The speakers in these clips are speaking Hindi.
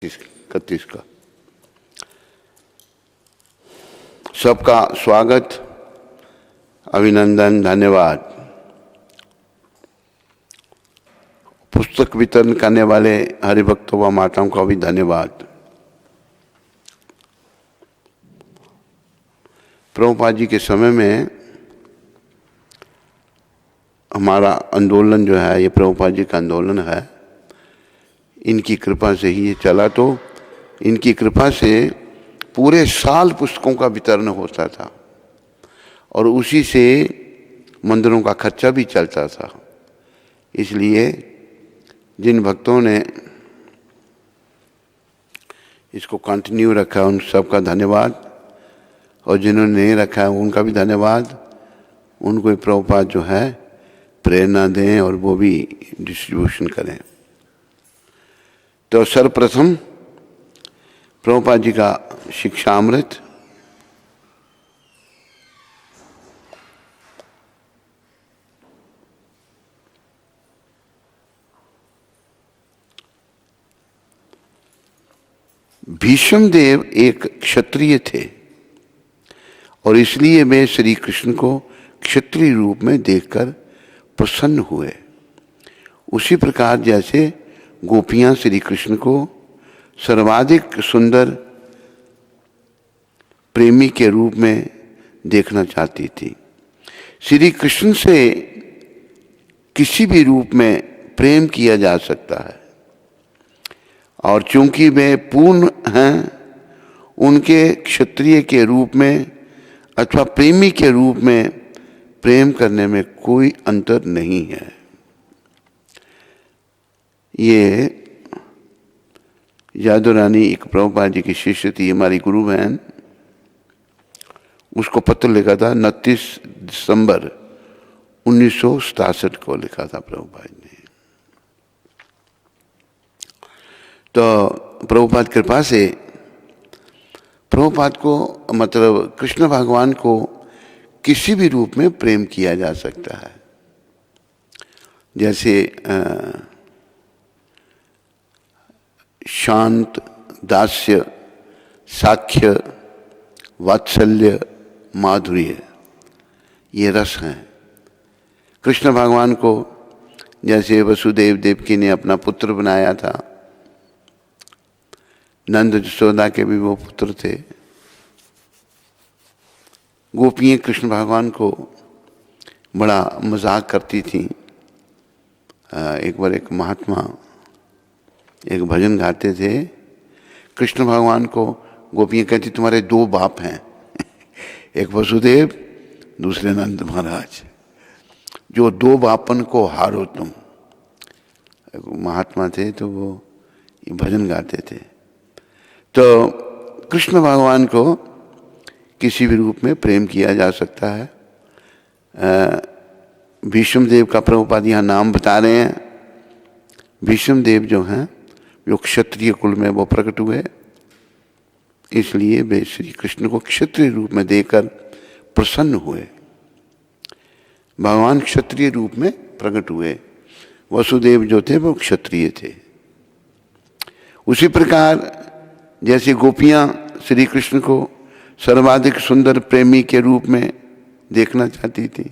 31 का सबका स्वागत, अभिनंदन, धन्यवाद। पुस्तक वितरण करने वाले हरिभक्तों व माताओं का भी धन्यवाद। प्रभुपाद जी के समय में हमारा आंदोलन जो है, ये प्रभुपाद जी का आंदोलन है। इनकी कृपा से ही ये चला, तो इनकी कृपा से पूरे साल पुस्तकों का वितरण होता था और उसी से मंदिरों का खर्चा भी चलता था। इसलिए जिन भक्तों ने इसको कंटिन्यू रखा उन सबका धन्यवाद, और जिन्होंने नहीं रखा उनका भी धन्यवाद। उनको प्रभुपाद जो है प्रेरणा दें और वो भी डिस्ट्रीब्यूशन करें। तो सर्वप्रथम प्रभुपाद जी का शिक्षामृत, भीष्म देव एक क्षत्रिय थे और इसलिए वे श्री कृष्ण को क्षत्रिय रूप में देखकर प्रसन्न हुए। उसी प्रकार जैसे गोपियां श्री कृष्ण को सर्वाधिक सुंदर प्रेमी के रूप में देखना चाहती थी। श्री कृष्ण से किसी भी रूप में प्रेम किया जा सकता है और चूंकि वे पूर्ण हैं, उनके क्षत्रिय के रूप में अथवा प्रेमी के रूप में प्रेम करने में कोई अंतर नहीं है। ये यादव रानी एक प्रभुपाद जी की शिष्य थी, हमारी गुरु बहन। उसको पत्र लिखा था 29 दिसंबर 1967 को लिखा था प्रभुपाद ने। तो प्रभुपाद कृपा से प्रभुपाद को मतलब कृष्ण भगवान को किसी भी रूप में प्रेम किया जा सकता है। जैसे शांत, दास्य, साख्य, वात्सल्य, माधुर्य, ये रस हैं। कृष्ण भगवान को जैसे वसुदेव देवकी ने अपना पुत्र बनाया था, नंद यशोदा के भी वो पुत्र थे। गोपियाँ कृष्ण भगवान को बड़ा मजाक करती थीं। एक बार एक महात्मा एक भजन गाते थे, कृष्ण भगवान को गोपियाँ कहती तुम्हारे दो बाप हैं, एक वसुदेव, दूसरे नंद महाराज, जो दो बापन को हारो तुम। महात्मा थे तो वो ये भजन गाते थे। तो कृष्ण भगवान को किसी भी रूप में प्रेम किया जा सकता है। भीष्म देव का प्रभुपाद यहाँ नाम बता रहे हैं। भीष्म देव जो हैं जो क्षत्रिय कुल में वो प्रकट हुए, इसलिए वे श्री कृष्ण को क्षत्रिय रूप में देखकर प्रसन्न हुए। भगवान क्षत्रिय रूप में प्रकट हुए। वसुदेव जो थे वो क्षत्रिय थे। उसी प्रकार जैसे गोपियां श्री कृष्ण को सर्वाधिक सुंदर प्रेमी के रूप में देखना चाहती थी,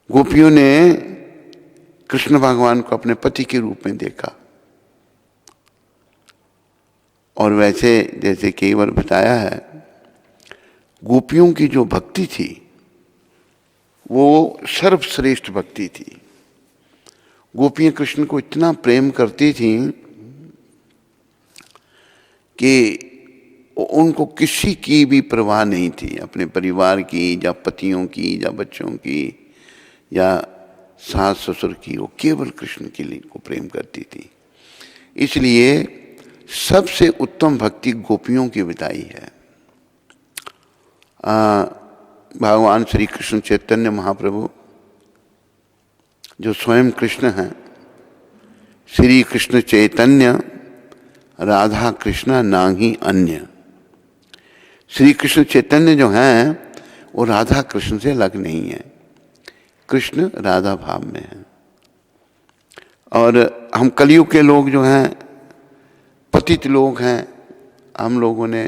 गोपियों ने कृष्ण भगवान को अपने पति के रूप में देखा। और वैसे जैसे कई बार बताया है, गोपियों की जो भक्ति थी वो सर्वश्रेष्ठ भक्ति थी। गोपियां कृष्ण को इतना प्रेम करती थीं कि उनको किसी की भी परवाह नहीं थी, अपने परिवार की या पतियों की या बच्चों की या सास ससुर की। वो केवल कृष्ण के लिए को प्रेम करती थी। इसलिए सबसे उत्तम भक्ति गोपियों की बताई है। भगवान श्री कृष्ण चैतन्य महाप्रभु जो स्वयं कृष्ण हैं, श्री कृष्ण चैतन्य राधा कृष्ण नाहीं अन्य। श्री कृष्ण चैतन्य जो हैं वो राधा कृष्ण से अलग नहीं है, कृष्ण राधा भाव में है। और हम कलयुग के लोग जो हैं पतित लोग हैं, हम लोगों ने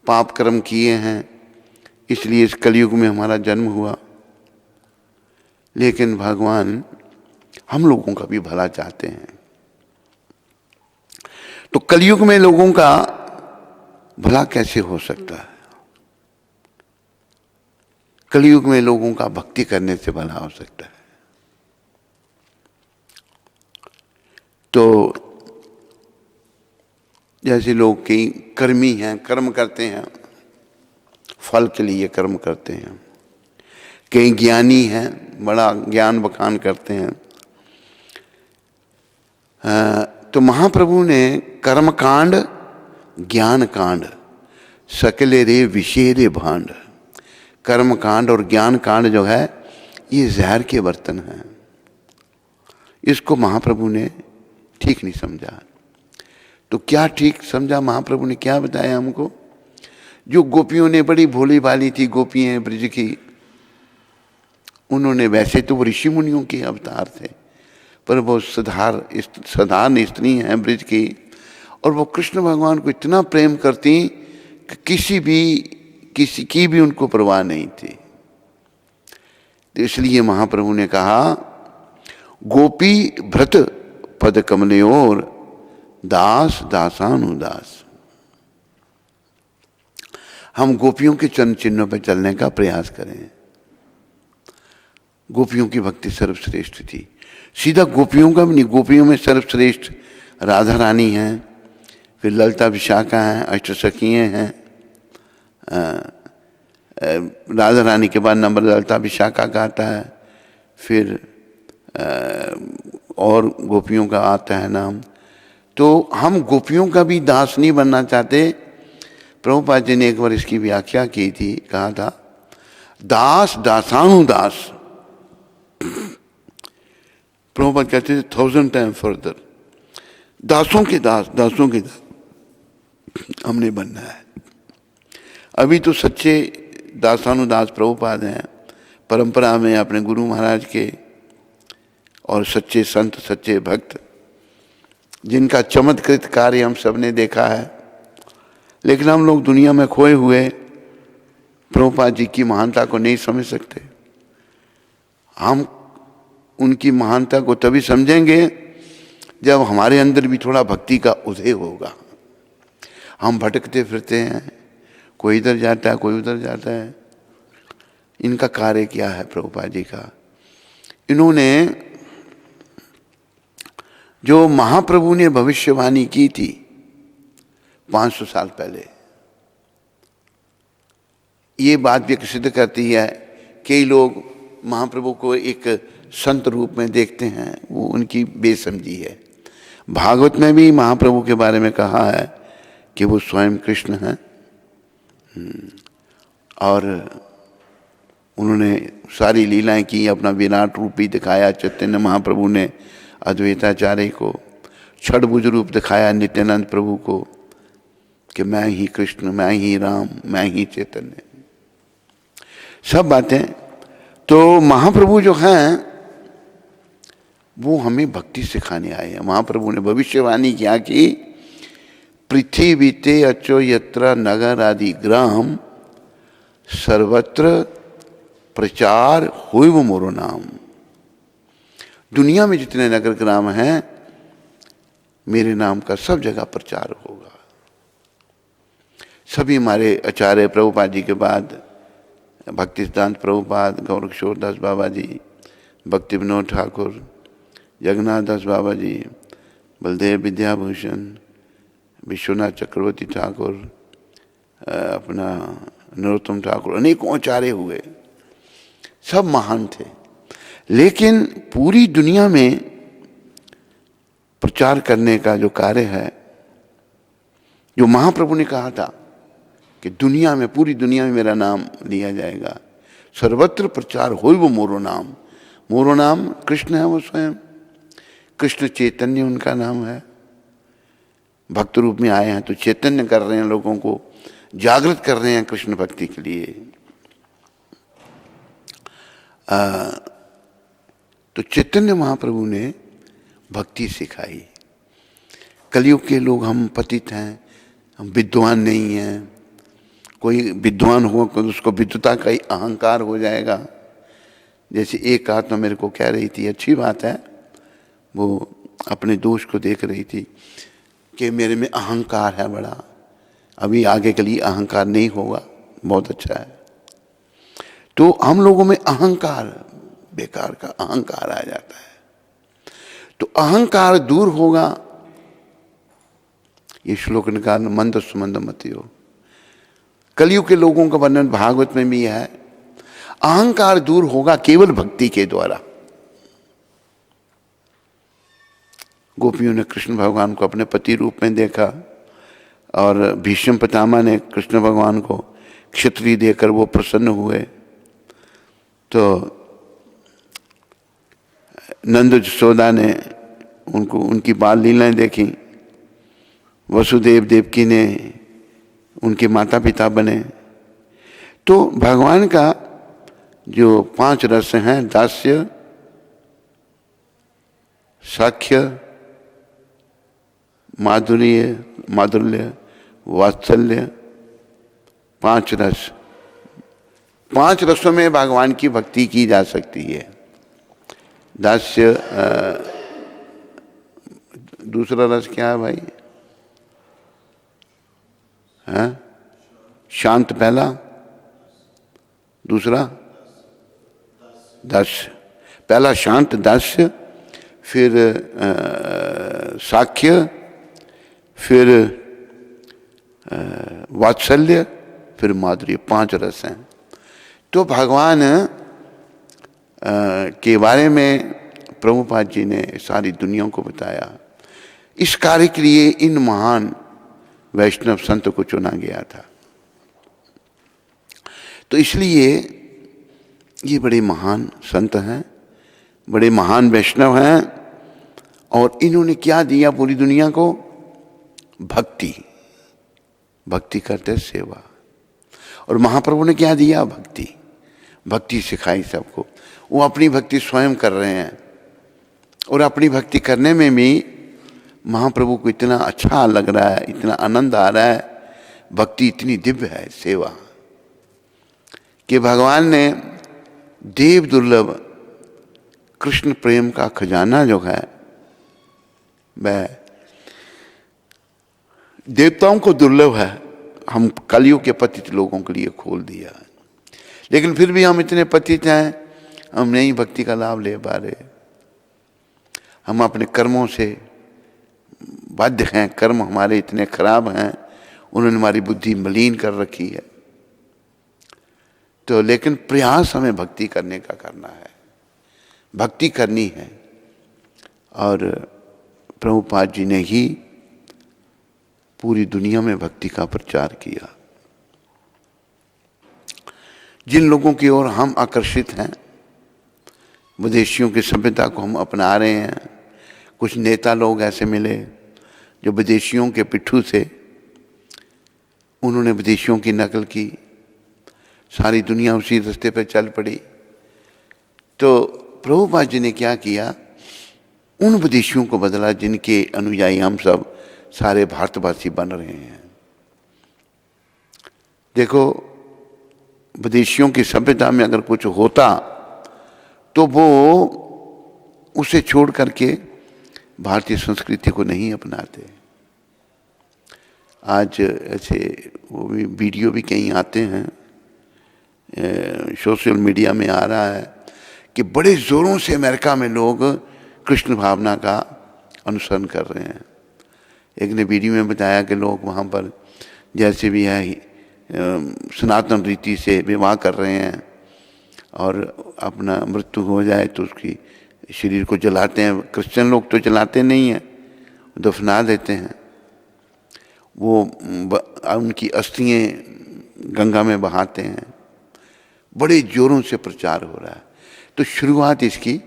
पाप कर्म किए हैं, इसलिए इस कलयुग में हमारा जन्म हुआ। लेकिन भगवान हम लोगों का भी भला चाहते हैं। तो कलयुग में लोगों का भला कैसे हो सकता है? कलयुग में लोगों का भक्ति करने से भला हो सकता है। तो जैसे लोग कई कर्मी हैं, कर्म करते हैं, फल के लिए कर्म करते हैं। कई ज्ञानी हैं, बड़ा ज्ञान बखान करते हैं। तो महाप्रभु ने कर्म कांड, ज्ञान कांड, सकले रे विषेरे भांड। कर्म कांड और ज्ञान कांड जो है ये जहर के बर्तन हैं। इसको महाप्रभु ने ठीक नहीं समझा। तो क्या ठीक समझा महाप्रभु ने? क्या बताया हमको? जो गोपियों ने, बड़ी भोली भाली थी गोपियां ब्रज की, उन्होंने, वैसे तो वो ऋषि मुनियों के अवतार थे, पर वो साधारण स्त्री हैं ब्रज की, और वो कृष्ण भगवान को इतना प्रेम करती कि किसी की भी उनको परवाह नहीं थी। तो इसलिए महाप्रभु ने कहा, गोपी भ्रत पद कमलयोर दास दासानुदास। हम गोपियों के चरण चिन्हों पर चलने का प्रयास करें। गोपियों की भक्ति सर्वश्रेष्ठ थी। सीधा गोपियों का भी नहीं, गोपियों में सर्वश्रेष्ठ राधा रानी हैं, फिर ललिता विशाखा हैं, अष्टसखियाँ हैं। राधा रानी के बाद नंबर ललिता विशाखा का आता है, फिर और गोपियों का आता है नाम। तो हम गोपियों का भी दास नहीं बनना चाहते। प्रभुपाद जी ने एक बार इसकी व्याख्या की थी, कहा था दास दासानुदास। प्रभुपाद कहते थे 1000 टाइम फर्दर, दासों के दास, दासों के दास हमने बनना है। अभी तो सच्चे दासानुदास प्रभुपाद हैं परंपरा में, अपने गुरु महाराज के, और सच्चे संत, सच्चे भक्त, जिनका चमत्कृत कार्य हम सब ने देखा है। लेकिन हम लोग दुनिया में खोए हुए प्रभुपाद जी की महानता को नहीं समझ सकते। हम उनकी महानता को तभी समझेंगे जब हमारे अंदर भी थोड़ा भक्ति का उदय होगा। हम भटकते फिरते हैं, कोई इधर जाता है, कोई उधर जाता है। इनका कार्य क्या है प्रभुपाद जी का? इन्होंने जो महाप्रभु ने भविष्यवाणी की थी 500 साल पहले, ये बात भी सिद्ध करती है। कई लोग महाप्रभु को एक संत रूप में देखते हैं, वो उनकी बेसमझी है। भागवत में भी महाप्रभु के बारे में कहा है कि वो स्वयं कृष्ण हैं, और उन्होंने सारी लीलाएं की, अपना विराट रूप भी दिखाया चैतन्य महाप्रभु ने अद्वैताचार्य को, छठभुज रूप दिखाया नित्यानंद प्रभु को कि मैं ही कृष्ण, मैं ही राम, मैं ही चैतन्य, सब बातें। तो महाप्रभु जो हैं वो हमें भक्ति सिखाने आए हैं। महाप्रभु ने भविष्यवाणी किया कि पृथ्वी ते अचो यत्र नगर आदि ग्राम सर्वत्र प्रचार होइव मोरो नाम। दुनिया में जितने नगर ग्राम हैं, मेरे नाम का सब जगह प्रचार होगा। सभी हमारे आचार्य प्रभुपाद जी के बाद भक्ति सिद्धांत प्रभुपाद, गौरकिशोर दास बाबा जी, भक्ति विनोद ठाकुर, जगन्नाथ दास बाबा जी, बलदेव विद्याभूषण, विश्वनाथ चक्रवर्ती ठाकुर, अपना नरोत्तम ठाकुर, अनेकों आचार्य हुए, सब महान थे। लेकिन पूरी दुनिया में प्रचार करने का जो कार्य है, जो महाप्रभु ने कहा था कि दुनिया में, पूरी दुनिया में मेरा नाम लिया जाएगा, सर्वत्र प्रचार होई वो मोरो नाम। मोरो नाम कृष्ण है, वो स्वयं कृष्ण चैतन्य उनका नाम है। भक्त रूप में आए हैं तो चैतन्य कर रहे हैं, लोगों को जागृत कर रहे हैं कृष्ण भक्ति के लिए। तो चैतन्य महाप्रभु ने भक्ति सिखाई। कलयुग के लोग हम पतित हैं, हम विद्वान नहीं हैं। कोई विद्वान हो तो उसको विद्वता का ही अहंकार हो जाएगा। जैसे एक आत्मा मेरे को कह रही थी, अच्छी बात है, वो अपने दोष को देख रही थी कि मेरे में अहंकार है बड़ा, अभी आगे के लिए अहंकार नहीं होगा, बहुत अच्छा है। तो हम लोगों में अहंकार, बेकार का अहंकार आ जाता है। तो अहंकार दूर होगा, ये श्लोक निकाल, मंद सुमंद मति हो। कलयुग के लोगों का वर्णन भागवत में भी है। अहंकार दूर होगा केवल भक्ति के द्वारा। गोपियों ने कृष्ण भगवान को अपने पति रूप में देखा और भीष्म पितामह ने कृष्ण भगवान को क्षत्रिय देकर वो प्रसन्न हुए। तो नंद यशोदा ने उनको उनकी बाल लीलाएं देखी। वसुदेव देवकी ने उनके माता पिता बने। तो भगवान का जो 5 रस हैं, दास्य, साख्य, माधुर्य, वात्सल्य, 5 रस, 5 रसों में भगवान की भक्ति की जा सकती है। दास्य, दूसरा रस क्या है भाई? है शांत पहला, दूसरा दास्य। पहला शांत दास्य, फिर साख्य, फिर वात्सल्य, फिर माधुर्य, 5 रस हैं। तो भगवान के बारे में प्रभुपाद जी ने सारी दुनिया को बताया। इस कार्य के लिए इन महान वैष्णव संत को चुना गया था। तो इसलिए ये बड़े महान संत हैं, बड़े महान वैष्णव हैं। और इन्होंने क्या दिया पूरी दुनिया को? भक्ति। भक्ति करते सेवा। और महाप्रभु ने क्या दिया? भक्ति। भक्ति सिखाई सबको। वो अपनी भक्ति स्वयं कर रहे हैं और अपनी भक्ति करने में भी महाप्रभु को इतना अच्छा लग रहा है, इतना आनंद आ रहा है। भक्ति इतनी दिव्य है, सेवा, कि भगवान ने देव दुर्लभ कृष्ण प्रेम का खजाना जो है वह देवताओं को दुर्लभ है, हम कलयुग के पतित लोगों के लिए खोल दिया। लेकिन फिर भी हम इतने पतित हैं, हम नहीं भक्ति का लाभ ले पा रहे। हम अपने कर्मों से बाध्य हैं, कर्म हमारे इतने खराब हैं, उन्होंने हमारी बुद्धि मलिन कर रखी है। तो लेकिन प्रयास हमें भक्ति करने का करना है, भक्ति करनी है। और प्रभुपाद जी ने ही पूरी दुनिया में भक्ति का प्रचार किया। जिन लोगों की ओर हम आकर्षित हैं, विदेशियों की सभ्यता को हम अपना रहे हैं। कुछ नेता लोग ऐसे मिले जो विदेशियों के पिट्ठू से, उन्होंने विदेशियों की नकल की, सारी दुनिया उसी रास्ते पर चल पड़ी। तो प्रभुपाद जी ने क्या किया? उन विदेशियों को बदला जिनके अनुयायी हम सब सारे भारतवासी बन रहे हैं। देखो, विदेशियों की सभ्यता में अगर कुछ होता तो वो उसे छोड़ करके भारतीय संस्कृति को नहीं अपनाते। आज ऐसे वो भी वीडियो भी कहीं आते हैं, सोशल मीडिया में आ रहा है कि बड़े ज़ोरों से अमेरिका में लोग कृष्ण भावना का अनुसरण कर रहे हैं। एक ने वीडियो में बताया कि लोग वहाँ पर जैसे भी है सनातन रीति से विवाह कर रहे हैं और अपना मृत्यु हो जाए तो उसकी शरीर को जलाते हैं। क्रिश्चियन लोग तो जलाते नहीं हैं, दफना देते हैं। वो उनकी अस्थियाँ गंगा में बहाते हैं। बड़े जोरों से प्रचार हो रहा है। तो शुरुआत इसकी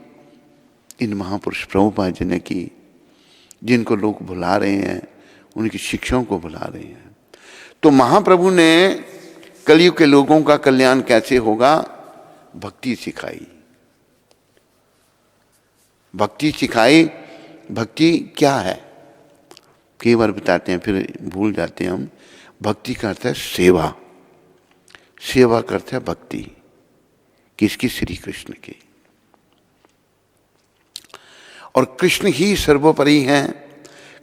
इन महापुरुष प्रभुपाद जी ने की, जिनको लोग भुला रहे हैं, उनकी शिक्षाओं को भुला रहे हैं। तो महाप्रभु ने कलयुग के लोगों का कल्याण कैसे होगा? भक्ति सिखाई। भक्ति सिखाई। भक्ति क्या है? कई बार बताते हैं फिर भूल जाते हैं हम। भक्ति का अर्थ है सेवा, सेवा करते हैं भक्ति किसकी? श्री कृष्ण की। और कृष्ण ही सर्वोपरि हैं,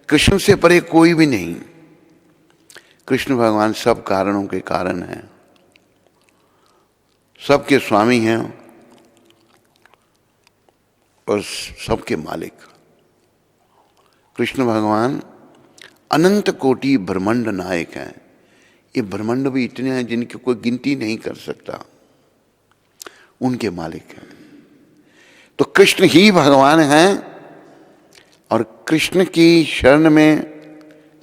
कृष्ण से परे कोई भी नहीं। कृष्ण भगवान सब कारणों के कारण हैं, सबके स्वामी हैं और सबके मालिक। कृष्ण भगवान अनंत कोटि ब्रह्मांड नायक हैं। ये ब्रह्मांड भी इतने हैं जिनकी कोई गिनती नहीं कर सकता, उनके मालिक हैं। तो कृष्ण ही भगवान हैं और कृष्ण की शरण में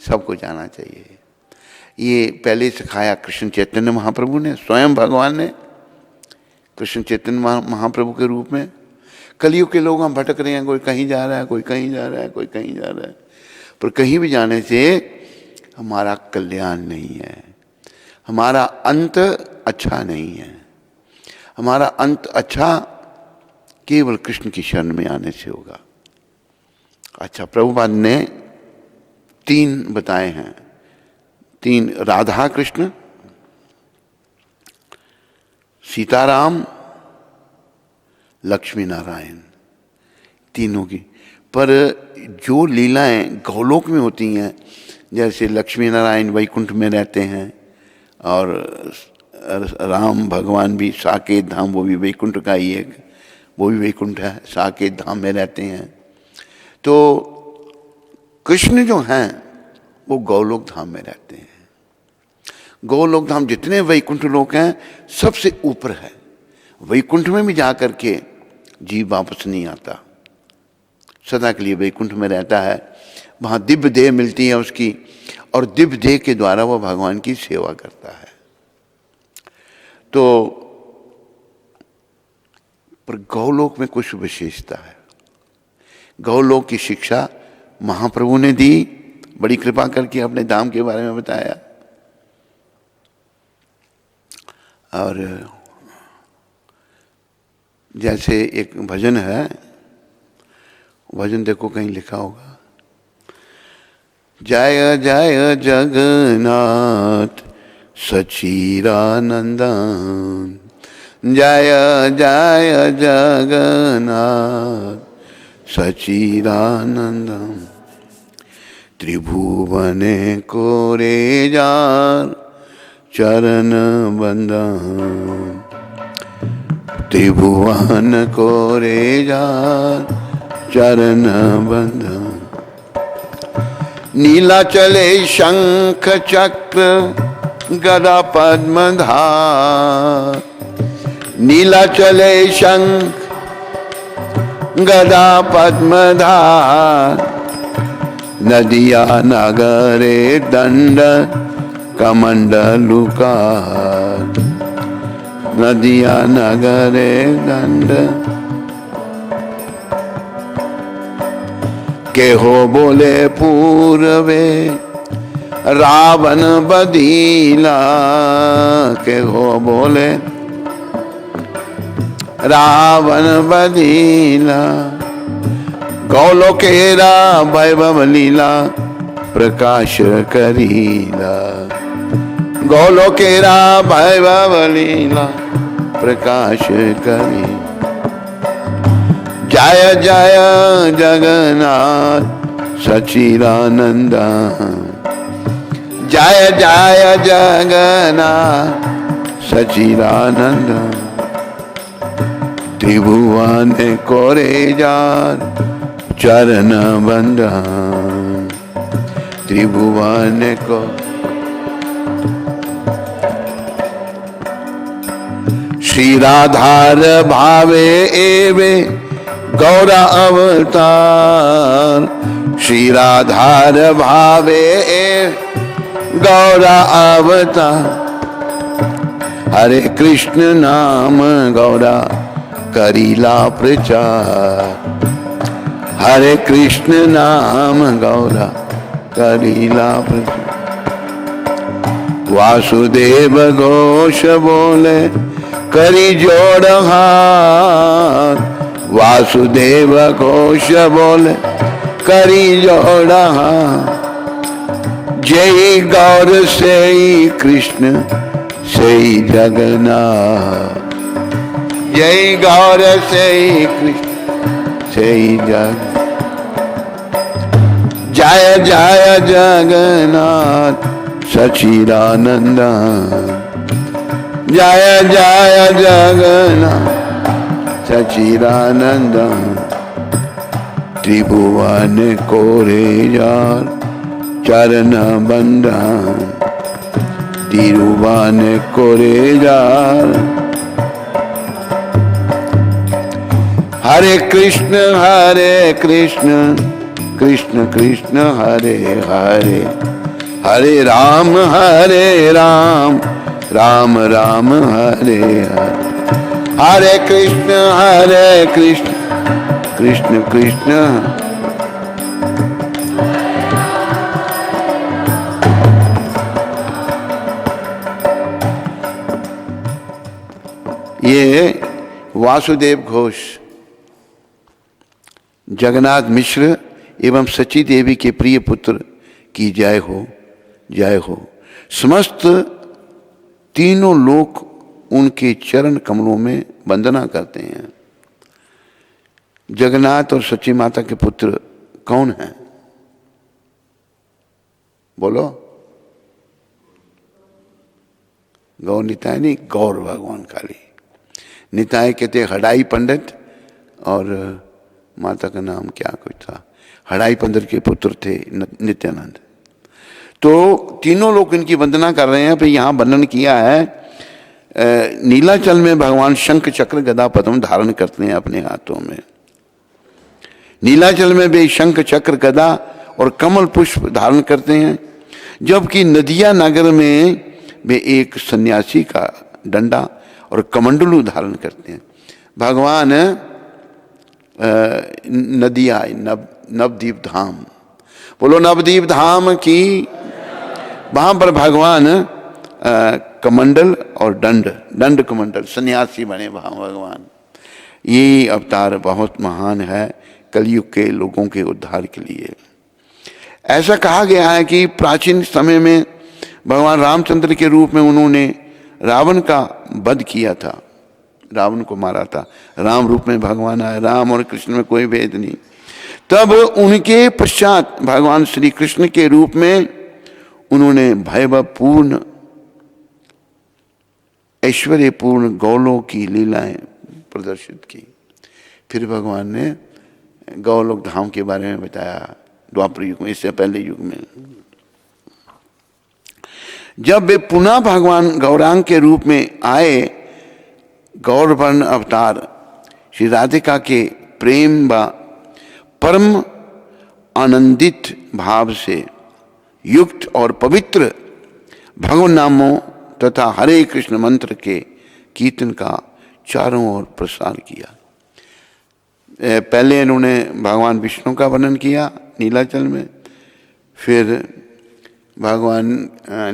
सबको जाना चाहिए। ये पहले सिखाया कृष्ण चैतन्य महाप्रभु ने, स्वयं भगवान ने कृष्ण चैतन्य महाप्रभु के रूप में। कलयुग के लोग हम भटक रहे हैं, कोई कहीं जा रहा है, कोई कहीं जा रहा है, कोई कहीं जा रहा है, पर कहीं भी जाने से हमारा कल्याण नहीं है, हमारा अंत अच्छा नहीं है। हमारा अंत अच्छा केवल कृष्ण की शरण में आने से होगा। अच्छा, प्रभुपाद ने 3 बताए हैं, 3, राधा कृष्ण, सीताराम, लक्ष्मी नारायण, तीनों की। पर जो लीलाएं गौलोक में होती हैं, जैसे लक्ष्मी नारायण वैकुंठ में रहते हैं और राम भगवान भी साकेत धाम, वो भी वैकुंठ का ही एक, वो भी वैकुंठ है, साकेत धाम में रहते हैं। तो कृष्ण जो हैं वो गौलोक धाम में रहते हैं। गौलोक धाम जितने वैकुंठ लोक हैं सबसे ऊपर है। वैकुंठ में भी जा कर के जीव वापस नहीं आता, सदा के लिए वैकुंठ में रहता है। वहाँ दिव्य देह मिलती है उसकी, और दिव्य देह के द्वारा वह भगवान की सेवा करता है। तो पर गौलोक में कुछ विशेषता है। गौलोक की शिक्षा महाप्रभु ने दी, बड़ी कृपा करके अपने धाम के बारे में बताया। और जैसे एक भजन है, भजन देखो कहीं लिखा होगा, जय जय जगन्नाथ सच्चिदानंदन, जय जय जगन्नाथ सच्चिदानंदम, त्रिभुवने कोरे जार चरण बंदन, त्रिभुवन कोरे जार चरण बंदन, नीलाचले शंख चक्र गदा पद्मधार, नीलाचले शंख गदा पद्मधार, नदिया नगरे दंड कमंडलुकार, नदिया नगरे दंड के हो बोले पूर्वे रावण बदीला, के हो बोले रावण बदीला, गौलोकेरा वैभव लीला प्रकाश करीला, गौलोकेरा वैभव लीला प्रकाश करी, जय जय जगन्नाथ सच्चिदानंद, जय जय जगन्नाथ सच्चिदानंद, त्रिभुवन कोरे जार चरण बंदन, त्रिभुवन को श्री राधार भावे एवे गौरा अवतार, श्री राधार भावे गौरा अवतार, हरे कृष्ण नाम गौरा करीला प्रचार, हरे कृष्ण नाम गौरा करीला प्रचार, वासुदेव घोष बोले करी जोड़ हाथ, वासुदेव घोष बोले करी जोड़ हाथ, जय गौर से कृष्ण से जगन्नाथ, जय गौर से कृष्ण से जग, जय जय जगन्नाथ सच्चिदानंद, जय जय जगन्नाथ सच्चिदानंद, त्रिभुवन कोरे जार चरण बंदन, त्रिभुवन कोरे जार। हरे कृष्ण कृष्ण कृष्ण हरे हरे, हरे राम राम राम हरे हरे, हरे कृष्ण कृष्ण कृष्ण। ये वासुदेव घोष जगन्नाथ मिश्र एवं सची देवी के प्रिय पुत्र की जय हो, जय हो। समस्त तीनों लोक उनके चरण कमलों में वंदना करते हैं। जगन्नाथ और सची माता के पुत्र कौन हैं? बोलो। गौर निताय नहीं, गौर भगवान काली। निताय कहते हड़ाई पंडित, और माता का नाम क्या कुछ था, हड़ाई पंडित के पुत्र थे नित्यानंद। तो तीनों लोग इनकी वंदना कर रहे हैं। फिर यहाँ वर्णन किया है नीलाचल में भगवान शंख चक्र गदा पद्म धारण करते हैं अपने हाथों में। नीलाचल में वे शंख चक्र गदा और कमल पुष्प धारण करते हैं, जबकि नदिया नगर में वे एक सन्यासी का डंडा और कमंडलू धारण करते हैं। भगवान नदिया नवदीप धाम, बोलो नवदीप धाम की। वहां पर भगवान कमंडल और दंड कमंडल सन्यासी बने वहां भगवान। ये अवतार बहुत महान है कलयुग के लोगों के उद्धार के लिए। ऐसा कहा गया है कि प्राचीन समय में भगवान रामचंद्र के रूप में उन्होंने रावण का वध किया था, रावण को मारा था। राम रूप में भगवान आए, राम और कृष्ण में कोई भेद नहीं। तब उनके पश्चात भगवान श्री कृष्ण के रूप में उन्होंने भयपूर्ण ऐश्वर्यपूर्ण गौलोक की लीलाएं प्रदर्शित की। फिर भगवान ने गौलोक धाम के बारे में बताया द्वापर युग में, इससे पहले युग में। जब वे पुनः भगवान गौरांग के रूप में आए, गौरवर्ण अवतार श्री राधिका के प्रेम व परम आनंदित भाव से युक्त और पवित्र भगवान नामों तथा हरे कृष्ण मंत्र के कीर्तन का चारों ओर प्रसार किया। पहले इन्होंने भगवान विष्णु का वर्णन किया नीलाचल में, फिर भगवान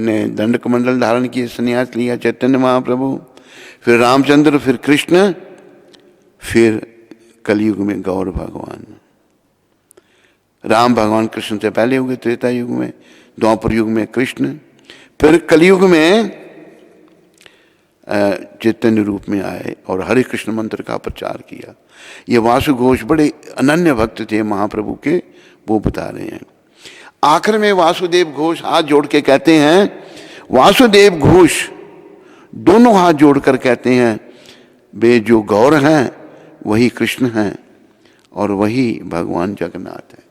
ने दंड कमंडल धारण किए, संन्यास लिया चैतन्य महाप्रभु, फिर रामचंद्र, फिर कृष्ण, फिर कलयुग में गौर भगवान। राम भगवान कृष्ण से पहले हुए त्रेता युग में, द्वापर युग में कृष्ण, फिर कलयुग में चैतन्य रूप में आए और हरे कृष्ण मंत्र का प्रचार किया। ये वासु घोष बड़े अनन्य भक्त थे महाप्रभु के, वो बता रहे हैं। आखिर में वासुदेव घोष हाथ जोड़ के कहते हैं, वासुदेव घोष दोनों हाथ जोड़कर कहते हैं, वे जो गौर हैं वही कृष्ण हैं और वही भगवान जगन्नाथ है।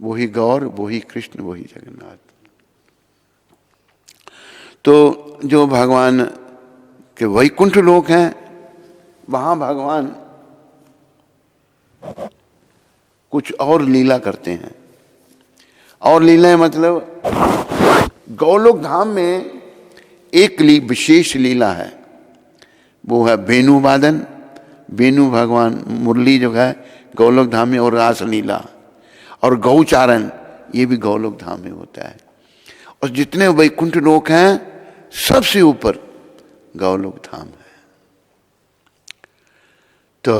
वही गौर, वही कृष्ण, वही जगन्नाथ। तो जो भगवान के वैकुंठ लोक हैं, वहां भगवान कुछ और लीला करते हैं। और लीलाएं मतलब गौलोक धाम में एक विशेष लीला है, वो है वेणु वादन। वेणु भगवान मुरली जो है गौलोक धाम में, और रास लीला और गौचारण, ये भी गौलोक धाम में होता है। और जितने वैकुंठ लोक हैं सबसे ऊपर गौलोक धाम है। तो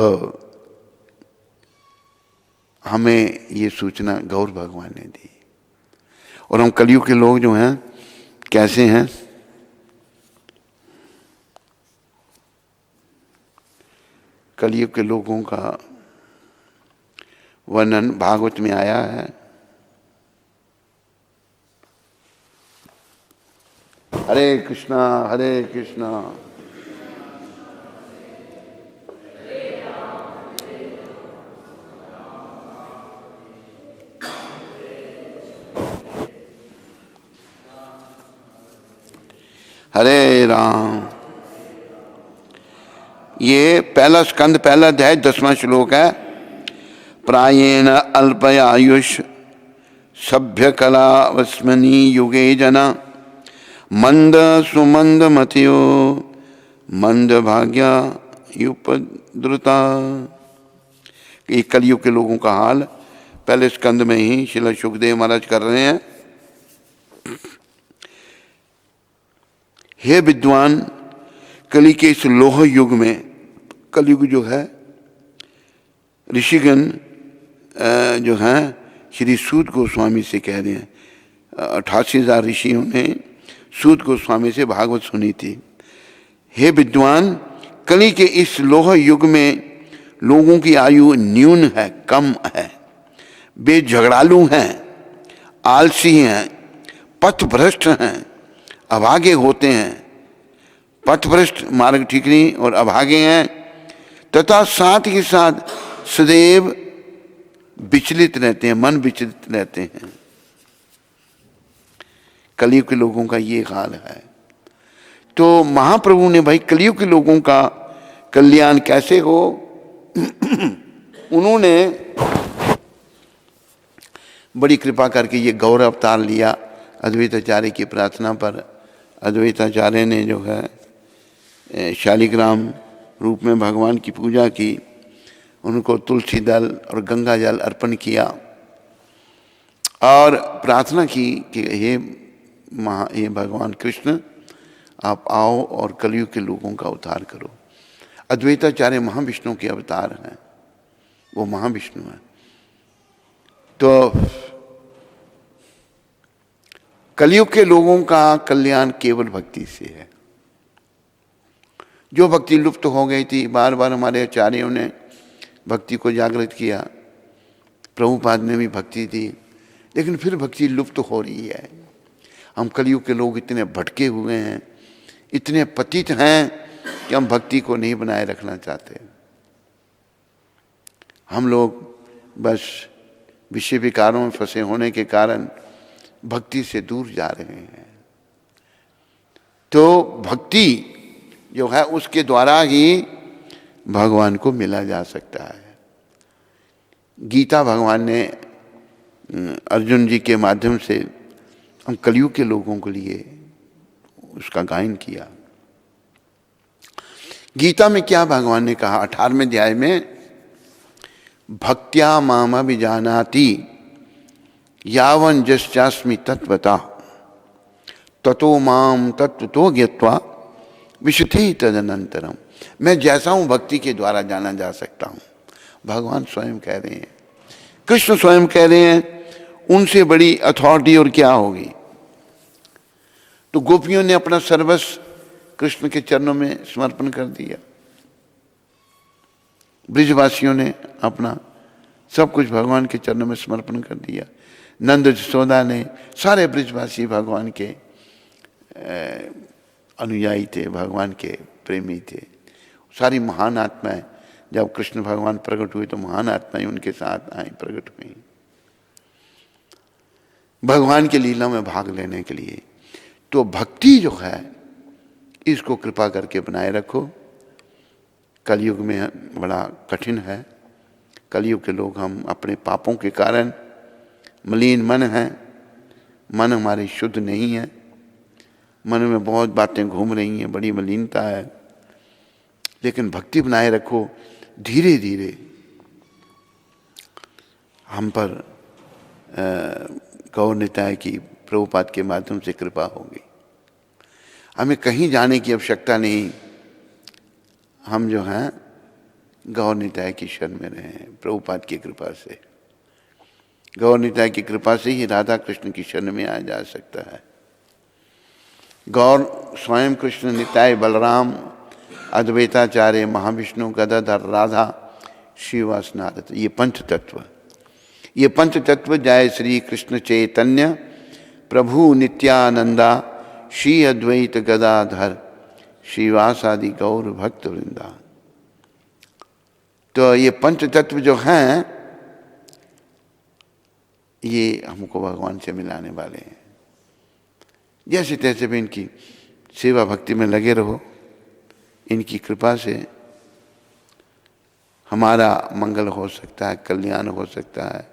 हमें ये सूचना गौर भगवान ने दी। और हम कलयुग के लोग जो हैं कैसे हैं? कलयुग के लोगों का वर्णन भागवत में आया है। हरे कृष्णा हरे कृष्णा हरे राम। ये पहला स्कंद, पहला अध्याय, 10वां श्लोक है। प्रायेण अल्पयायुष सभ्य कला वस्मनी युगे जना मंद सुमंद मतियो मंद भाग्या युपद्रुता। ये कलयुग के लोगों का हाल पहले स्कंद में ही श्रील सुखदेव महाराज कर रहे हैं। हे विद्वान, कली के इस लोह युग में, कलयुग जो है, ऋषिगण जो हैं श्री सूत गोस्वामी से कह रहे हैं, 88,000 ऋषियों ने सूत गोस्वामी से भागवत सुनी थी। हे विद्वान, कली के इस लोह युग में लोगों की आयु न्यून है, कम है, वे झगड़ालू हैं, आलसी हैं, पथभ्रष्ट हैं, अभागे होते हैं। पथभ्रष्ट मार्ग ठीक नहीं और अभागे हैं, तथा साथ ही साथ सदैव विचलित रहते हैं, मन विचलित रहते हैं। कलयुग के लोगों का ये हाल है। तो महाप्रभु ने भाई कलयुग के लोगों का कल्याण कैसे हो, उन्होंने बड़ी कृपा करके ये गौर अवतार लिया। अद्वैताचार्य की प्रार्थना पर अद्वैताचार्य ने जो है शालिग्राम रूप में भगवान की पूजा की, उनको तुलसी दल और गंगा जल अर्पण किया और प्रार्थना की कि हे भगवान कृष्ण, आप आओ और कलयुग के लोगों का उद्धार करो। अद्वैताचार्य महाविष्णु के अवतार हैं, वो महाविष्णु हैं। तो कलयुग के लोगों का कल्याण केवल भक्ति से है। जो भक्ति लुप्त हो गई थी, बार बार हमारे आचार्यों ने भक्ति को जागृत किया, प्रभुपाद ने भी भक्ति दी, लेकिन फिर भक्ति लुप्त हो रही है। हम कलयुग के लोग इतने भटके हुए हैं, इतने पतित हैं कि हम भक्ति को नहीं बनाए रखना चाहते। हम लोग बस विषय विकारों में फंसे होने के कारण भक्ति से दूर जा रहे हैं। तो भक्ति जो है उसके द्वारा ही भगवान को मिला जा सकता है। गीता भगवान ने अर्जुन जी के माध्यम से हम कलयुग के लोगों के लिए उसका गायन किया। गीता में क्या भगवान ने कहा 18वें अध्याय में, भक्त्या माम अभिजानाति यावन जस्यास्मि तत्वता ततो माम तत्वतो ज्ञत्वा विशुद्धि तदनंतरम। मैं जैसा हूं भक्ति के द्वारा जाना जा सकता हूं। भगवान स्वयं कह रहे हैं, कृष्ण स्वयं कह रहे हैं, उनसे बड़ी अथॉरिटी और क्या होगी। तो गोपियों ने अपना सर्वस्व कृष्ण के चरणों में समर्पण कर दिया। ब्रिजवासियों ने अपना सब कुछ भगवान के चरणों में समर्पण कर दिया। नंद यशोदा ने, सारे ब्रिजवासी भगवान के अनुयायी थे, भगवान के प्रेमी थे। सारी महान आत्माएं, जब कृष्ण भगवान प्रकट हुए तो महान आत्माएं उनके साथ आई, प्रकट हुई भगवान की लीला में भाग लेने के लिए। तो भक्ति जो है इसको कृपा करके बनाए रखो। कलयुग में बड़ा कठिन है। कलयुग के लोग हम अपने पापों के कारण मलिन मन हैं, मन हमारे शुद्ध नहीं है, मन में बहुत बातें घूम रही हैं, बड़ी मलिनता है। लेकिन भक्ति बनाए रखो, धीरे धीरे हम पर गौर निताय की प्रभुपाद के माध्यम से कृपा होगी। हमें कहीं जाने की आवश्यकता नहीं, हम जो हैं गौर निताय की शरण में रहे हैं प्रभुपाद की कृपा से। गौर निताय की कृपा से ही राधा कृष्ण की शरण में आया जा सकता है। गौर स्वयं कृष्ण, निताय बलराम, अद्वैताचार्य, महाविष्णु, गदाधर, राधा, श्रीवास, नारद, ये पंच तत्व, ये पंच तत्व जय श्री कृष्ण चैतन्य प्रभु नित्यानंदा, श्री अद्वैत गदाधर, श्रीवास आदि गौर भक्त वृंदा। तो ये पंच तत्व जो हैं ये हमको भगवान से मिलाने वाले हैं। जैसे तैसे भी इनकी सेवा भक्ति में लगे रहो, इनकी कृपा से हमारा मंगल हो सकता है, कल्याण हो सकता है,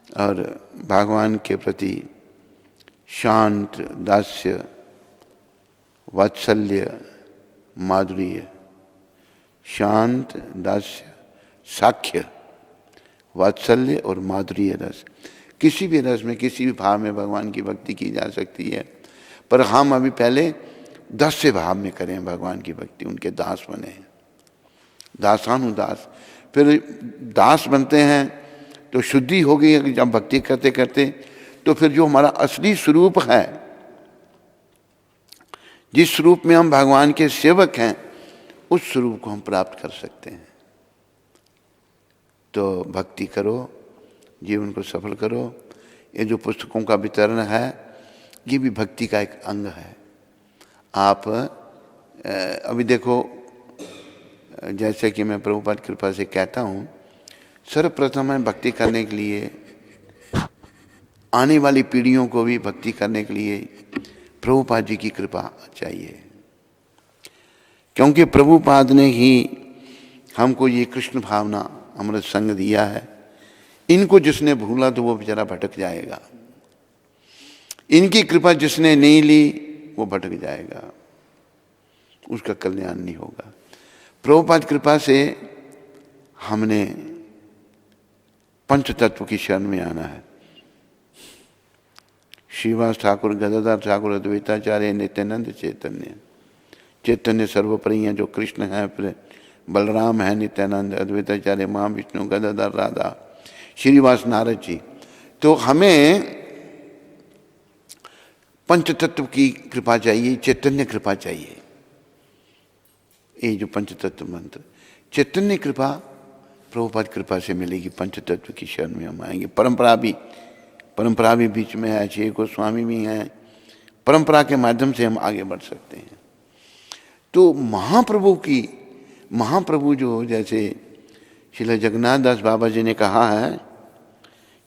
और भगवान के प्रति शांत, दास्य, वात्सल्य, माधुर्य, शांत, दास्य, साख्य, वात्सल्य और माधुर्य रस, किसी भी रस में, किसी भी भाव में भगवान की भक्ति की जा सकती है। पर हम अभी पहले दास्य भाव में करें भगवान की भक्ति, उनके दास बने, दासानुदास। फिर दास बनते हैं तो शुद्धि हो गई जब भक्ति करते करते, तो फिर जो हमारा असली स्वरूप है, जिस स्वरूप में हम भगवान के सेवक हैं, उस स्वरूप को हम प्राप्त कर सकते हैं। तो भक्ति करो, जीवन को सफल करो। ये जो पुस्तकों का वितरण है ये भी भक्ति का एक अंग है। आप अभी देखो, जैसे कि मैं प्रभुपाद कृपा से कहता हूँ, सर्वप्रथम है भक्ति करने के लिए, आने वाली पीढ़ियों को भी भक्ति करने के लिए प्रभुपाद जी की कृपा चाहिए, क्योंकि प्रभुपाद ने ही हमको ये कृष्ण भावना, अमृत संग दिया है। इनको जिसने भूला तो वो बेचारा भटक जाएगा, इनकी कृपा जिसने नहीं ली वो भटक जाएगा, उसका कल्याण नहीं होगा। प्रभुपाद कृपा से हमने पंच तत्व की शरण में आना है। श्रीवास ठाकुर, गदाधर ठाकुर, अद्वैताचार्य, नित्यानंद, चैतन्य। चैतन्य सर्वोपरि हैं, जो कृष्ण हैं, फिर बलराम है, नित्यानंद, अद्वैताचार्य, महाविष्णु, गदाधर, राधा, श्रीवास, नारद जी। तो हमें पंच तत्व की कृपा चाहिए, चैतन्य कृपा चाहिए। ये जो पंच तत्व मंत्र, चैतन्य कृपा प्रभुपाद कृपा से मिलेगी। पंच तत्व की शरण में हम आएंगे। परंपरा भी बीच में है, छह गोस्वामी भी हैं, परंपरा के माध्यम से हम आगे बढ़ सकते हैं। तो महाप्रभु जो, जैसे श्रील जगन्नाथ दास बाबा जी ने कहा है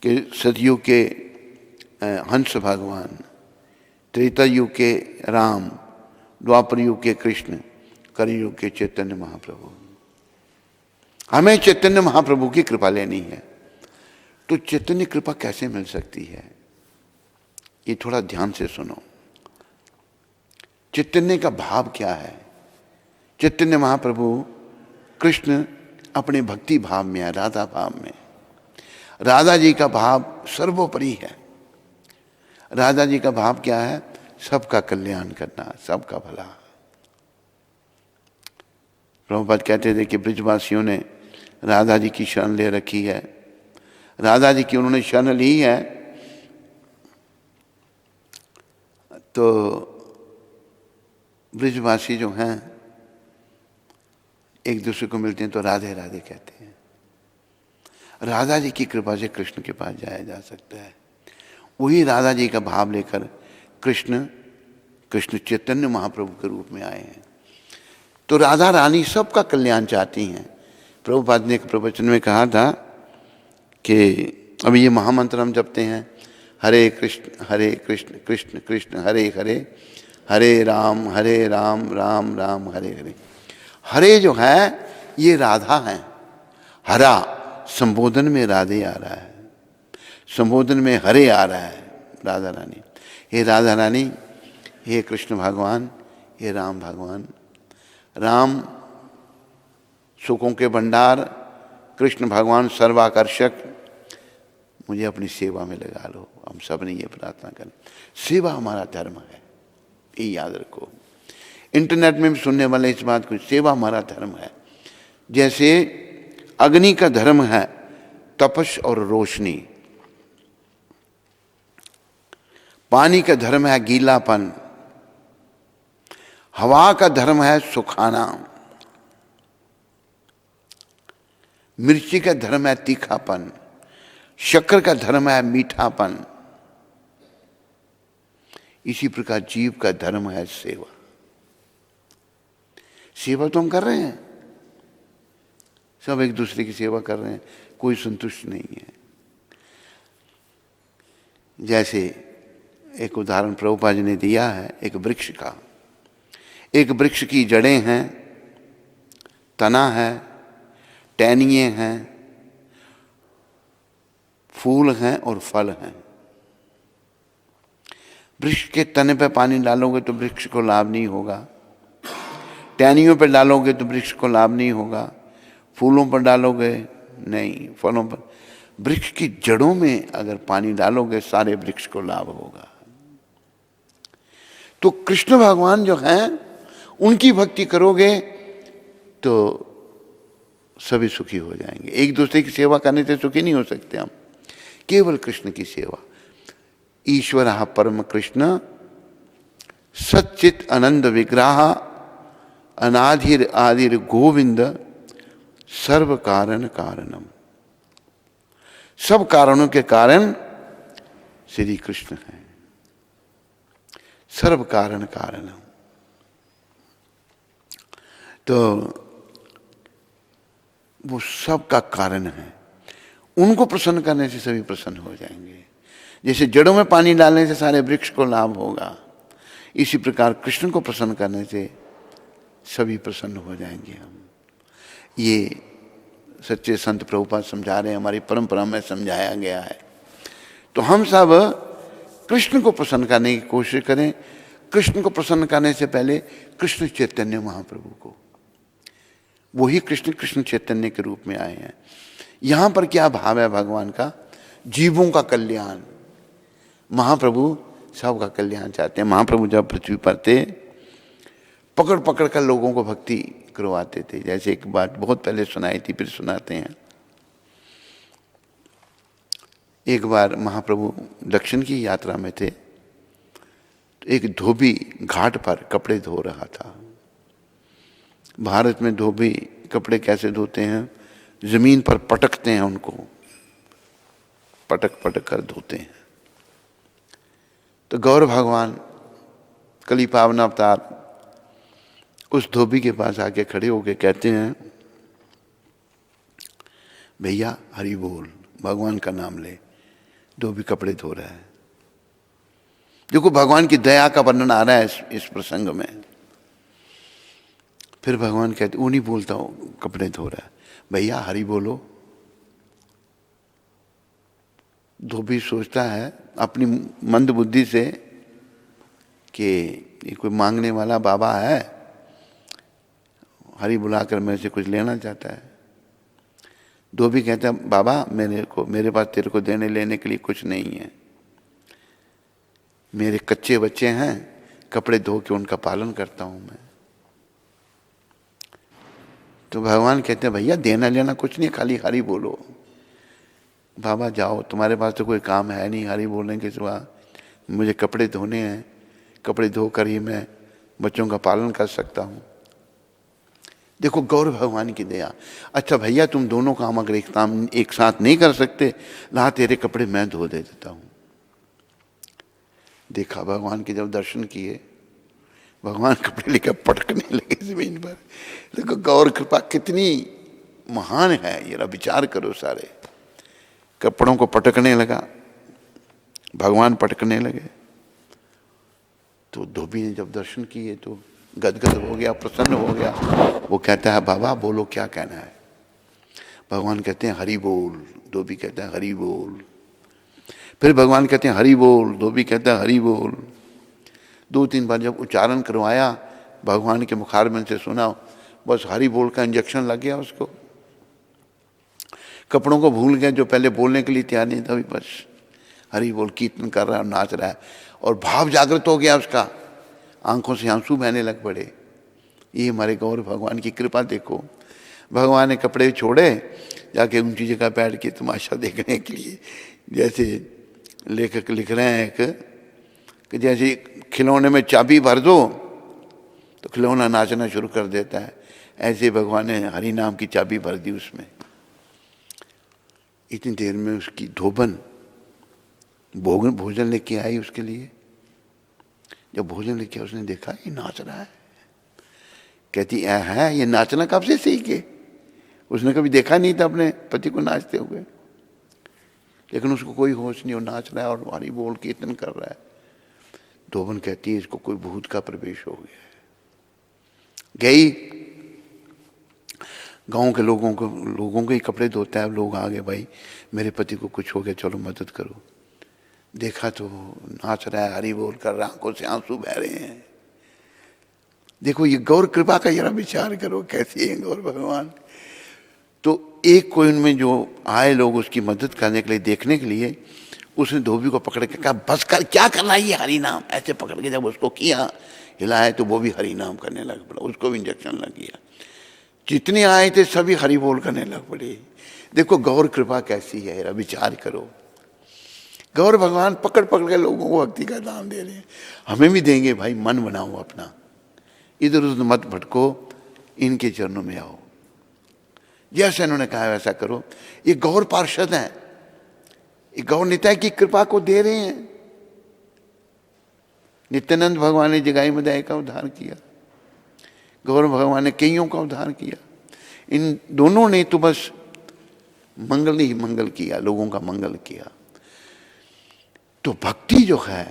कि सतयुग के हंस भगवान, त्रेता युग के राम, द्वापर युग के कृष्ण, कलयुग के चैतन्य महाप्रभु। हमें चैतन्य महाप्रभु की कृपा लेनी है। तो चैतन्य कृपा कैसे मिल सकती है, ये थोड़ा ध्यान से सुनो। चैतन्य का भाव क्या है? चैतन्य महाप्रभु कृष्ण अपने भक्ति भाव में है, राधा भाव में। राधा जी का भाव सर्वोपरि है। राधा जी का भाव क्या है? सबका कल्याण करना, सबका भला। प्रभुपाद कहते थे कि ब्रजवासियों ने राधा जी की शरण ले रखी है, राधा जी की उन्होंने शरण ली है, तो ब्रजवासी जो हैं एक दूसरे को मिलते हैं तो राधे राधे कहते हैं। राधा जी की कृपा से कृष्ण के पास जाया जा सकता है। वही राधा जी का भाव लेकर कृष्ण चैतन्य महाप्रभु के रूप में आए हैं। तो राधा रानी सबका कल्याण चाहती हैं। प्रभुपाद ने एक प्रवचन में कहा था कि अभी ये महामंत्र हम जपते हैं, हरे कृष्ण कृष्ण कृष्ण हरे हरे, हरे राम राम राम हरे हरे। हरे जो है ये राधा है। हरा संबोधन में राधे आ रहा है, संबोधन में हरे आ रहा है, राधा रानी। हे राधा रानी, हे कृष्ण भगवान, हे राम भगवान। राम सुखों के भंडार, कृष्ण भगवान सर्वाकर्षक, मुझे अपनी सेवा में लगा लो। हम सब ने ये प्रार्थना करें। सेवा हमारा धर्म है, ये याद रखो। इंटरनेट में भी सुनने वाले इस बात को, सेवा हमारा धर्म है। जैसे अग्नि का धर्म है तपस और रोशनी, पानी का धर्म है गीलापन, हवा का धर्म है सुखाना, मिर्ची का धर्म है तीखापन, शक्कर का धर्म है मीठापन। इसी प्रकार जीव का धर्म है सेवा। सेवा तो हम कर रहे हैं, सब एक दूसरे की सेवा कर रहे हैं, कोई संतुष्ट नहीं है। जैसे एक उदाहरण प्रभुपाद जी ने दिया है एक वृक्ष का। एक वृक्ष की जड़ें हैं, तना है, टहनिए हैं, फूल हैं और फल हैं। वृक्ष के तने पे पानी डालोगे तो वृक्ष को लाभ नहीं होगा, टहनियों पर डालोगे तो वृक्ष को लाभ नहीं होगा, फूलों पर डालोगे नहीं, फलों पर। वृक्ष की जड़ों में अगर पानी डालोगे सारे वृक्ष को लाभ होगा। तो कृष्ण भगवान जो हैं उनकी भक्ति करोगे तो सभी सुखी हो जाएंगे। एक दूसरे की सेवा करने से सुखी नहीं हो सकते हम, केवल कृष्ण की सेवा। ईश्वर परम कृष्ण सच्चित आनंद विग्रह अनाधिर आदिर गोविंद सर्व कारण कारणम। सब कारणों के कारण श्री कृष्ण हैं, सर्व कारण कारणम। तो वो सब का कारण है, उनको प्रसन्न करने से सभी प्रसन्न हो जाएंगे। जैसे जड़ों में पानी डालने से सारे वृक्ष को लाभ होगा, इसी प्रकार कृष्ण को प्रसन्न करने से सभी प्रसन्न हो जाएंगे हम। ये सच्चे संत प्रभुपाद समझा रहे हैं, हमारी परंपरा में समझाया गया है। तो हम सब कृष्ण को प्रसन्न करने की कोशिश करें। कृष्ण को प्रसन्न करने से पहले कृष्ण चैतन्य महाप्रभु को, वही कृष्ण कृष्ण चैतन्य के रूप में आए हैं। यहां पर क्या भाव है भगवान का? जीवों का कल्याण। महाप्रभु सबका कल्याण चाहते हैं। महाप्रभु जब पृथ्वी पर थे पकड़ पकड़ कर लोगों को भक्ति करवाते थे। जैसे एक बात बहुत पहले सुनाई थी, फिर सुनाते हैं। एक बार महाप्रभु दक्षिण की यात्रा में थे, तो एक धोबी घाट पर कपड़े धो रहा था। भारत में धोबी कपड़े कैसे धोते हैं? जमीन पर पटकते हैं, उनको पटक पटक कर धोते हैं। तो गौर भगवान कली पावन अवतार उस धोबी के पास आके खड़े होके कहते हैं, भैया हरि बोल, भगवान का नाम ले। धोबी कपड़े धो रहा है। देखो भगवान की दया का वर्णन आ रहा है इस प्रसंग में। फिर भगवान कहते, वो नहीं बोलता हूं, कपड़े धो रहा है, भैया हरि बोलो। धोबी सोचता है अपनी मंद बुद्धि से कि ये कोई मांगने वाला बाबा है, हरि बुलाकर मेरे से कुछ लेना चाहता है। धोबी कहता है, बाबा मेरे पास तेरे को देने लेने के लिए कुछ नहीं है, मेरे कच्चे बच्चे हैं, कपड़े धो के उनका पालन करता हूं मैं। तो भगवान कहते हैं, भैया देना लेना कुछ नहीं, खाली हरि बोलो। बाबा जाओ, तुम्हारे पास तो कोई काम है नहीं हरि बोलने के सिवा, मुझे कपड़े धोने हैं, कपड़े धोकर ही मैं बच्चों का पालन कर सकता हूं। देखो गौर भगवान की दया। अच्छा भैया तुम दोनों काम अगर एक साथ नहीं कर सकते, ला तेरे कपड़े मैं धो दे देता हूं। देखा भगवान के जब दर्शन किए, भगवान कपड़े लेकर पटकने लगे जमीन पर। देखो गौर कृपा कितनी महान है, ये विचार करो। सारे कपड़ों को पटकने लगा, भगवान पटकने लगे। तो धोबी ने जब दर्शन किए तो गदगद हो गया, प्रसन्न हो गया। वो कहता है, बाबा बोलो क्या कहना है। भगवान कहते हैं हरि बोल। धोबी कहता है हरि बोल। फिर भगवान कहते हैं हरि बोल। धोबी कहता है हरि बोल। 2-3 बार जब उच्चारण करवाया, भगवान के मुखारबिंद से सुना, बस हरि बोल का इंजेक्शन लग गया उसको। कपड़ों को भूल गया, जो पहले बोलने के लिए तैयार नहीं था, बस हरि बोल कीर्तन कर रहा है, नाच रहा है। और भाव जागृत हो गया उसका, आंखों से आंसू बहने लग पड़े। ये हमारे गौर भगवान की कृपा देखो। भगवान ने कपड़े छोड़े, जाके ऊंची जगह बैठ के तमाशा देखने के लिए। जैसे लेखक लिख रहे हैं, एक कि जैसे खिलौने में चाबी भर दो तो खिलौना नाचना शुरू कर देता है, ऐसे भगवान ने हरि नाम की चाबी भर दी उसमें। इतनी देर में उसकी धोबन भोजन लेके आई उसके लिए। जब भोजन लेके उसने देखा ये नाच रहा है, कहती है ये नाचना कब से सीखे? उसने कभी देखा नहीं था अपने पति को नाचते हुए, लेकिन उसको कोई होश नहीं, वो नाच रहा है और हरि बोल कीर्तन कर रहा है। धोबन कहती है इसको कोई भूत का प्रवेश हो गया है। गई गांव के लोगों के ही कपड़े धोता है, लोग आ गए, भाई मेरे पति को कुछ हो गया, चलो मदद करो। देखा तो नाच रहा है, हरि बोल कर रहा, आंखों से आंसू बह रहे हैं। देखो ये गौर कृपा का जरा विचार करो, कैसी है गौर भगवान। तो एक कोई उनमें जो आए लोग उसकी मदद करने के लिए, देखने के लिए, उसने धोबी को पकड़ के कहा बस कर, क्या कर रहा है ये हरि नाम। ऐसे पकड़ के जब उसको किया, हिलाया, तो वो भी हरि नाम करने लग पड़ा, उसको भी इंजेक्शन लग गया। जितने आए थे सभी हरि बोल करने लग पड़े। देखो गौर कृपा कैसी है, जरा विचार करो। गौर भगवान पकड़ पकड़ के लोगों को भक्ति का दान दे रहे हैं, हमें भी देंगे। भाई मन बनाओ अपना, इधर उधर मत भटको, इनके चरणों में आओ। जैसे इन्होंने कहा वैसा करो। ये गौर पार्षद हैं, ये गौर निताय की कृपा को दे रहे हैं। नित्यानंद भगवान ने जगाई मदाई का उद्धार किया, गौर भगवान ने कईयों का उद्धार किया। इन दोनों ने तो बस मंगल ही मंगल किया, लोगों का मंगल किया। तो भक्ति जो है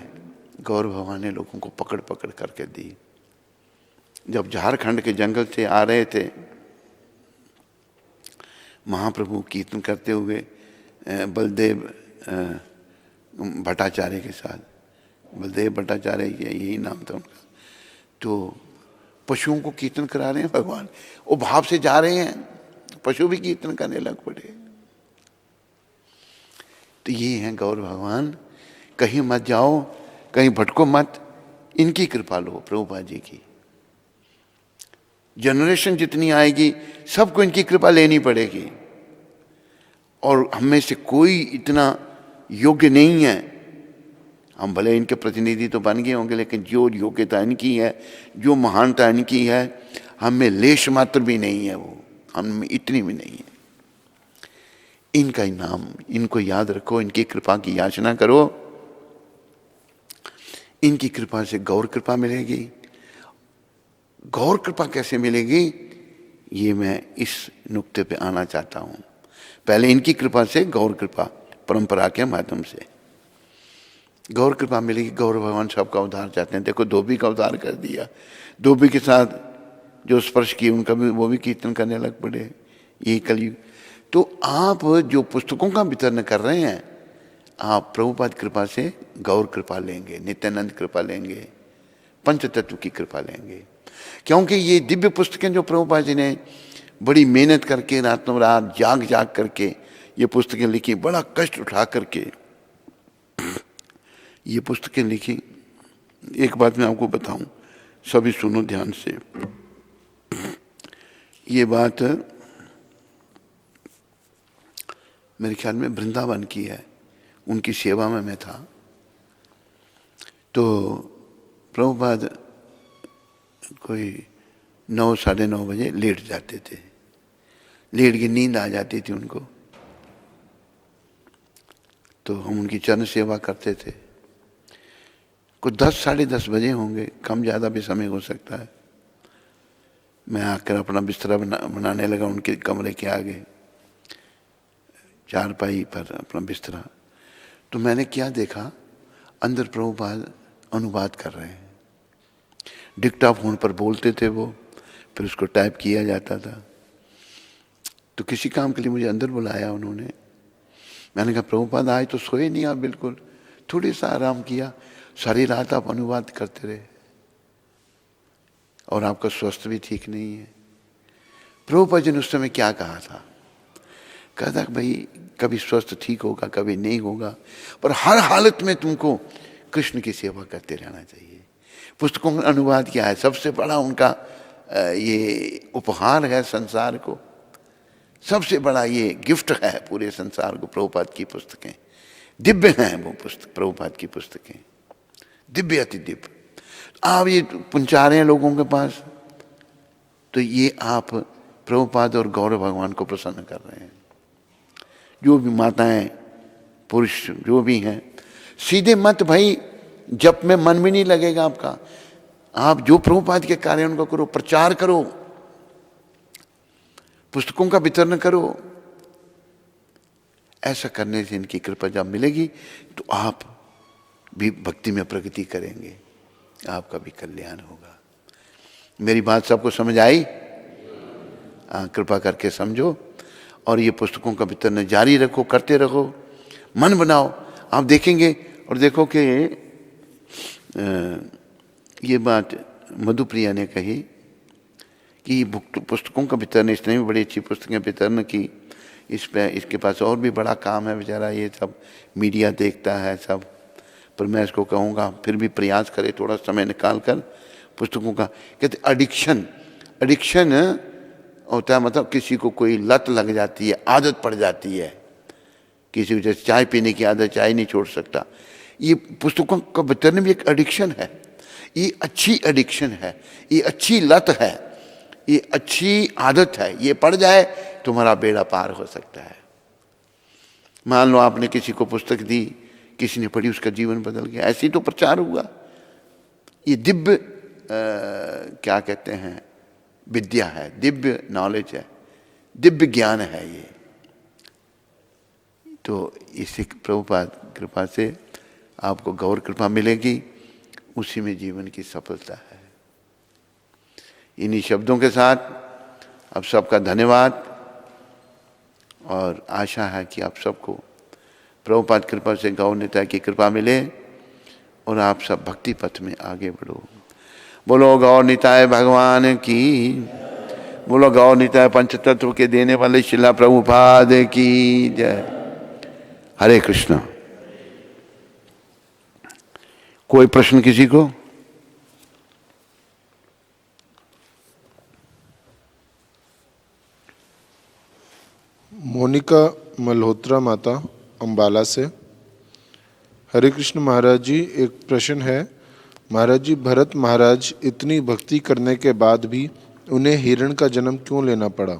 गौर भगवान ने लोगों को पकड़ पकड़ करके दी। जब झारखंड के जंगल से आ रहे थे महाप्रभु कीर्तन करते हुए बलदेव भट्टाचार्य के साथ, बलदेव भट्टाचार्य यही नाम था उनका, तो पशुओं को कीर्तन करा रहे हैं भगवान, वो भाव से जा रहे हैं, पशु भी कीर्तन करने लग पड़े। तो ये हैं गौर भगवान। कहीं मत जाओ, कहीं भटको मत, इनकी कृपा लो, प्रभुपाद जी की। जनरेशन जितनी आएगी सबको इनकी कृपा लेनी पड़ेगी। और हम में से कोई इतना योग्य नहीं है, हम भले इनके प्रतिनिधि तो बन गए होंगे, लेकिन जो योग्यता इनकी है, जो महानता इनकी है, हम में लेश मात्र भी नहीं है, वो हम में इतनी भी नहीं है। इनका ही नाम, इनको याद रखो, इनकी कृपा की याचना करो। इनकी कृपा से गौर कृपा मिलेगी। गौर कृपा कैसे मिलेगी, ये मैं इस नुक्ते पे आना चाहता हूं। पहले इनकी कृपा से गौर कृपा परंपरा के माध्यम से गौर कृपा मिलेगी। गौर भगवान सबका उद्धार चाहते हैं। देखो धोबी का उद्धार कर दिया, धोबी के साथ जो स्पर्श किए उनका भी, वो भी कीर्तन करने लग पड़े। यही कलयुग। तो आप जो पुस्तकों का वितरण कर रहे हैं, आप प्रभुपाद कृपा से गौर कृपा लेंगे, नित्यानंद कृपा लेंगे, पंच तत्व की कृपा लेंगे। क्योंकि ये दिव्य पुस्तकें जो प्रभुपाद जी ने बड़ी मेहनत करके, रातों रात जाग जाग करके ये पुस्तकें लिखी, बड़ा कष्ट उठा करके ये पुस्तकें लिखी। एक बात मैं आपको बताऊं, सभी सुनो ध्यान से। ये बात मेरे ख्याल में वृंदावन की है, उनकी सेवा में मैं था। तो प्रभुपाद कोई 9 साढ़े 9 बजे लेट जाते थे, लेट के नींद आ जाती थी उनको। तो हम उनकी चरण सेवा करते थे। कुछ 10 साढ़े 10 बजे होंगे, कम ज़्यादा भी समय हो सकता है। मैं आकर अपना बिस्तरा बनाने लगा उनके कमरे के आगे, चारपाई पर अपना बिस्तरा। तो मैंने क्या देखा, अंदर प्रभुपाद अनुवाद कर रहे हैं। डिक्टाफोन पर बोलते थे वो, फिर उसको टाइप किया जाता था। तो किसी काम के लिए मुझे अंदर बुलाया उन्होंने। मैंने कहा प्रभुपाद आज तो सोए नहीं आप बिल्कुल, थोड़ी सा आराम किया, सारी रात आप अनुवाद करते रहे और आपका स्वास्थ्य भी ठीक नहीं है। प्रभुपाद जी ने उस समय क्या कहा था, कहा था भाई कभी स्वास्थ्य ठीक होगा, कभी नहीं होगा, पर हर हालत में तुमको कृष्ण की सेवा करते रहना चाहिए। पुस्तकों का अनुवाद किया है, सबसे बड़ा उनका ये उपहार है संसार को, सबसे बड़ा ये गिफ्ट है पूरे संसार को। प्रभुपाद की पुस्तकें दिव्य हैं, वो पुस्तक प्रभुपाद की पुस्तकें दिव्य अति दिव्य। आप ये पहुंचा रहे हैं लोगों के पास, तो ये आप प्रभुपाद और गौरव भगवान को प्रसन्न कर रहे हैं। जो भी माताएं पुरुष जो भी हैं, सीधे मत भाई, जप में मन भी नहीं लगेगा आपका। आप जो प्रभुपाद के कार्य उनको करो, प्रचार करो, पुस्तकों का वितरण करो। ऐसा करने से इनकी कृपा जब मिलेगी तो आप भी भक्ति में प्रगति करेंगे, आपका भी कल्याण होगा। मेरी बात सबको समझ आई? कृपा करके समझो और ये पुस्तकों का वितरण जारी रखो, करते रहो, मन बनाओ। आप देखेंगे और देखो कि ये बात मधुप्रिया ने कही कि पुस्तकों का वितरण, इसने भी बड़ी अच्छी पुस्तकें वितरण की, इस पे इसके पास और भी बड़ा काम है बेचारा, ये सब मीडिया देखता है सब। पर मैं इसको कहूँगा फिर भी प्रयास करे थोड़ा समय निकाल कर पुस्तकों का। कहते एडिक्शन होता है, मतलब किसी को कोई लत लग जाती है, आदत पड़ जाती है, किसी को जैसे चाय पीने की आदत, चाय नहीं छोड़ सकता। ये पुस्तकों का वितरण भी एक एडिक्शन है, ये अच्छी एडिक्शन है, ये अच्छी लत है, ये अच्छी आदत है। ये पड़ जाए तुम्हारा बेड़ा पार हो सकता है। मान लो आपने किसी को पुस्तक दी, किसी ने पढ़ी, उसका जीवन बदल गया, ऐसे ही तो प्रचार हुआ। ये दिव्य क्या कहते हैं, विद्या है, दिव्य नॉलेज है, दिव्य ज्ञान है ये। तो इसी प्रभुपाद कृपा से आपको गौर कृपा मिलेगी, उसी में जीवन की सफलता है। इन्हीं शब्दों के साथ आप सबका धन्यवाद और आशा है कि आप सबको प्रभुपाद कृपा से गौर निताय की कृपा मिले और आप सब भक्ति पथ में आगे बढ़ो। बोलो गौर निताय भगवान की, बोलो गौर निताय पंचतत्व के देने वाले शिला प्रभुपाद की जय। हरे कृष्ण। कोई प्रश्न किसी को? मोनिका मल्होत्रा माता अंबाला से। हरे कृष्ण महाराज जी, एक प्रश्न है। महाराज जी, भरत महाराज इतनी भक्ति करने के बाद भी उन्हें हिरण का जन्म क्यों लेना पड़ा?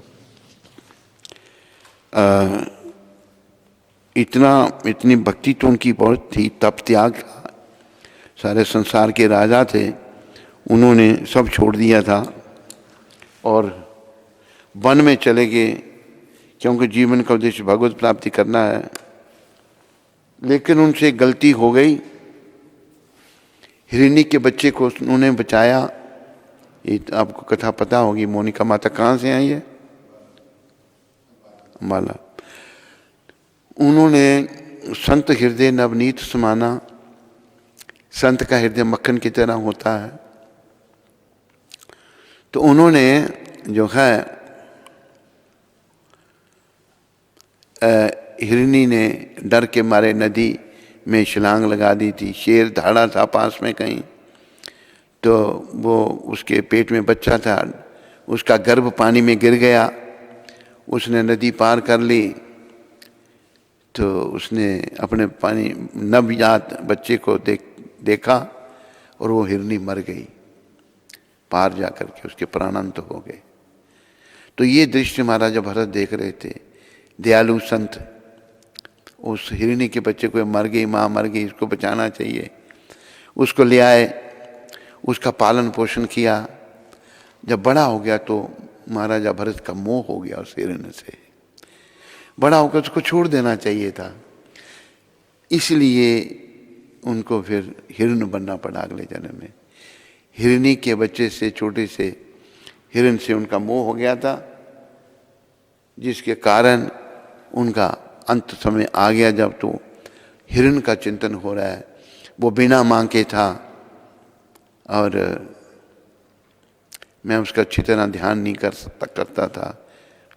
इतनी भक्ति तो उनकी बहुत थी, तप त्याग। सारे संसार के राजा थे, उन्होंने सब छोड़ दिया था और वन में चले गए, क्योंकि जीवन का उद्देश्य भगवत प्राप्ति करना है। लेकिन उनसे गलती हो गई, हिरणी के बच्चे को उन्होंने बचाया। ये आपको कथा पता होगी। मोनिका माता कहाँ से आई है? अंबाला। उन्होंने संत हृदय नवनीत समाना, संत का हृदय मक्खन की तरह होता है, तो उन्होंने जो है हिरनी ने डर के मारे नदी में छलांग लगा दी थी। शेर धाड़ा था पास में कहीं, तो वो उसके पेट में बच्चा था, उसका गर्भ पानी में गिर गया। उसने नदी पार कर ली तो उसने अपने पानी नवजात बच्चे को देखा और वो हिरनी मर गई। पार जा कर के उसके प्राणांत हो गए। तो ये दृश्य महाराजा भरत देख रहे थे। दयालु संत उस हिरणी के बच्चे को, मर गई माँ मर गई, इसको बचाना चाहिए, उसको ले आए, उसका पालन पोषण किया। जब बड़ा हो गया तो महाराजा भरत का मोह हो गया उस हिरण से। बड़ा होकर उसको छोड़ देना चाहिए था, इसलिए उनको फिर हिरण बनना पड़ा अगले जन्म में। हिरणी के बच्चे से, छोटे से हिरण से उनका मोह हो गया था, जिसके कारण उनका अंत समय आ गया जब तो हिरण का चिंतन हो रहा है। वो बिना मांगे था और मैं उसका अच्छी तरह ध्यान नहीं करता था,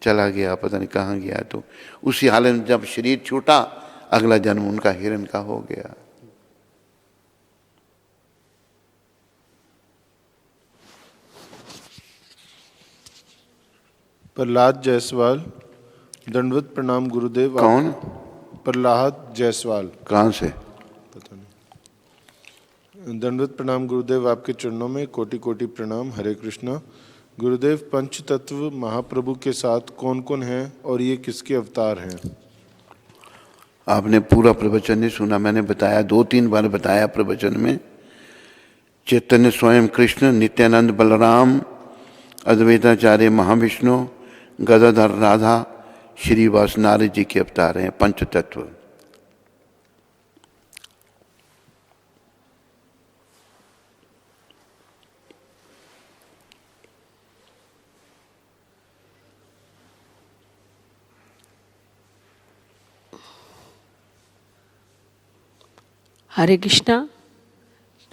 चला गया, पता नहीं कहाँ गया। तो उसी हालत में जब शरीर छूटा, अगला जन्म उनका हिरण का हो गया। प्रहलाद जायसवाल। दंडवत प्रणाम गुरुदेव। कौन? प्रहलाद जायसवाल। कहाँ से? पता नहीं। दंडवत प्रणाम गुरुदेव, आपके चरणों में कोटि कोटि प्रणाम। हरे कृष्णा। गुरुदेव, पंच तत्व महाप्रभु के साथ कौन कौन है और ये किसके अवतार हैं? आपने पूरा प्रवचन नहीं सुना, मैंने बताया, 2-3 बार बताया प्रवचन में। चैतन्य स्वयं कृष्ण, नित्यानंद बलराम, अद्वैताचार्य महाविष्णु, गदाधर राधा, श्रीवास नारद जी के अवतार हैं, पंच तत्व। हरे कृष्णा।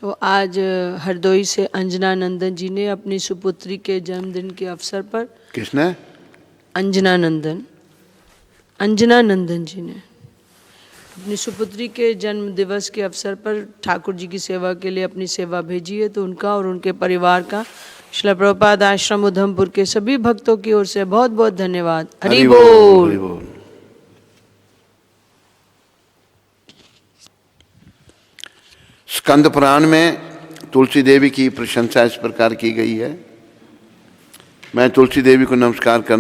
तो आज हरदोई से अंजना नंदन जी ने अपनी सुपुत्री के जन्मदिन के अवसर पर, किसने? अंजना नंदन जी ने अपनी सुपुत्री के जन्म दिवस के अवसर पर ठाकुर जी की सेवा के लिए अपनी सेवा भेजी है। तो उनका और उनके परिवार का श्रील प्रभुपाद आश्रम उधमपुर के सभी भक्तों की ओर से बहुत बहुत धन्यवाद। हरि बोल। हरि बोल। स्कंद पुराण में तुलसी देवी की प्रशंसा इस प्रकार की गई है। मैं तुलसी देवी को नमस्कार कर